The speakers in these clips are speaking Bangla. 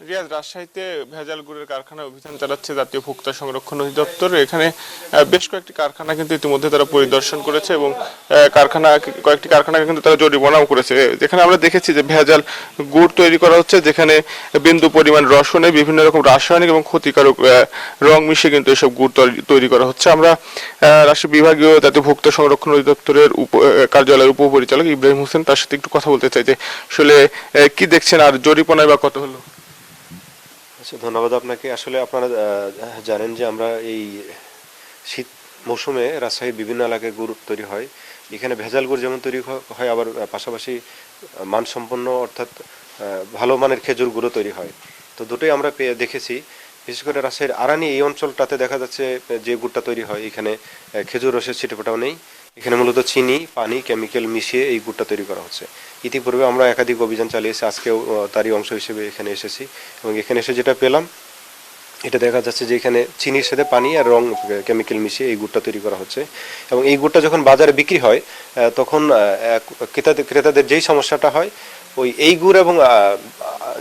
রিয়াজ, রাজশাহীতে ভেজাল গুড়ের কারখানায় অভিযান চালাচ্ছে জাতীয় ভোক্তা সংরক্ষণ অধিদপ্তর। এখানে বেশ কয়েকটি কারখানা কিন্তু ইতিমধ্যে তারা পরিদর্শন করেছে এবং কয়েকটি কারখানাকে কিন্তু তারা জরিমানাও করেছে, যেখানে আমরা দেখেছি যে ভেজাল গুড় তৈরি করা হচ্ছে, যেখানে বিন্দু পরিমাণ রসনে বিভিন্ন রকম রাসায়নিক এবং ক্ষতিকারক রং মিশিয়ে কিন্তু এসব গুড় তৈরি করা হচ্ছে। আমরা রাজশাহী বিভাগীয় জাতীয় ভোক্তা সংরক্ষণ অধিদপ্তরের কার্যালয়ের উপপরিচালক ইব্রাহিম হোসেন, তার সাথে একটু কথা বলতে চাই যে আসলে কি দেখছেন আর জরিমানায় বা কত হলো। আচ্ছা, ধন্যবাদ আপনাকে। আসলে আপনারা জানেন যে আমরা এই শীত মৌসুমে রাজশাহীর বিভিন্ন এলাকায় গুড় তৈরি হয়। এখানে ভেজাল গুড় যেমন তৈরি হয়, আবার পাশাপাশি মানসম্পন্ন অর্থাৎ ভালো মানের খেজুর গুঁড়ো তৈরি হয়। তো দুটোই আমরা দেখেছি। বিশেষ করে রাজশাহীর আরানি এই অঞ্চলটাতে দেখা যাচ্ছে যে গুড়টা তৈরি হয়, এখানে খেজুর রসের ছিটেফোঁটাও নেই। এখানে মূলত চিনি, পানি, কেমিক্যাল মিশিয়ে এই গুড়টা তৈরি করা হচ্ছে। ইতিপূর্বে আমরা একাধিক অভিযান চালিয়েছি, আজকেও তারই অংশ হিসেবে এখানে এসেছি এবং এখানে এসে যেটা পেলাম, এটা দেখা যাচ্ছে যে এখানে চিনির সাথে পানি আর রং কেমিক্যাল মিশিয়ে এই গুড়টা তৈরি করা হচ্ছে। এবং এই গুড়টা যখন বাজারে বিক্রি হয় তখন ক্রেতাদের যেই সমস্যাটা হয়, এই গুড় এবং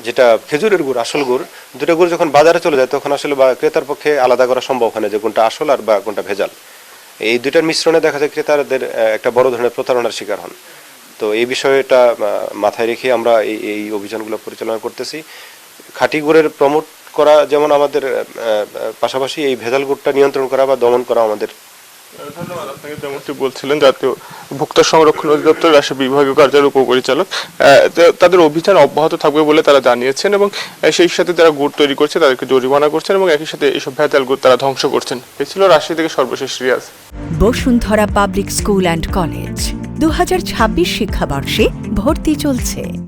যেটা খেজুরের গুড়, আসল গুড়, দুটো গুড় যখন বাজারে চলে যায় তখন আসলে ক্রেতার পক্ষে আলাদা করা সম্ভব হয় না যে কোনটা আসল আর বা কোনটা ভেজাল। এই দুইটার মিশ্রণে দেখা যায় ক্রেতাদের একটা বড় ধরনের প্রতারণার শিকার হন। তো এই বিষয়টা মাথায় রেখে আমরা এই অভিযানগুলো পরিচালনা করতেছি। খাঁটি গুড়ের প্রমোট করা যেমন আমাদের, পাশাপাশি এই ভেজাল গুড়টা নিয়ন্ত্রণ করা বা দমন করা আমাদের। ধন্যবাদ আপনাকে। যেমনটি বলছিলেন, জাতীয় ভোক্তা সংরক্ষণ অধিদপ্তর রাজশাহী বিভাগীয় কার্যালয়ের উপপরিচালক, তাদের অভিযান অব্যাহত থাকবে বলে তারা জানিয়েছেন এবং সেই সাথে যারা গুড় তৈরি করছে তাদেরকে জরিমানা করছেন এবং একই সাথে এইসব ভেজাল গুড় তারা ধ্বংস করছেন। এই ছিল রাজশাহী থেকে সর্বশেষ Riaz. Bashundhara public school and college 2026 শিক্ষাবর্ষে ভর্তি চলছে।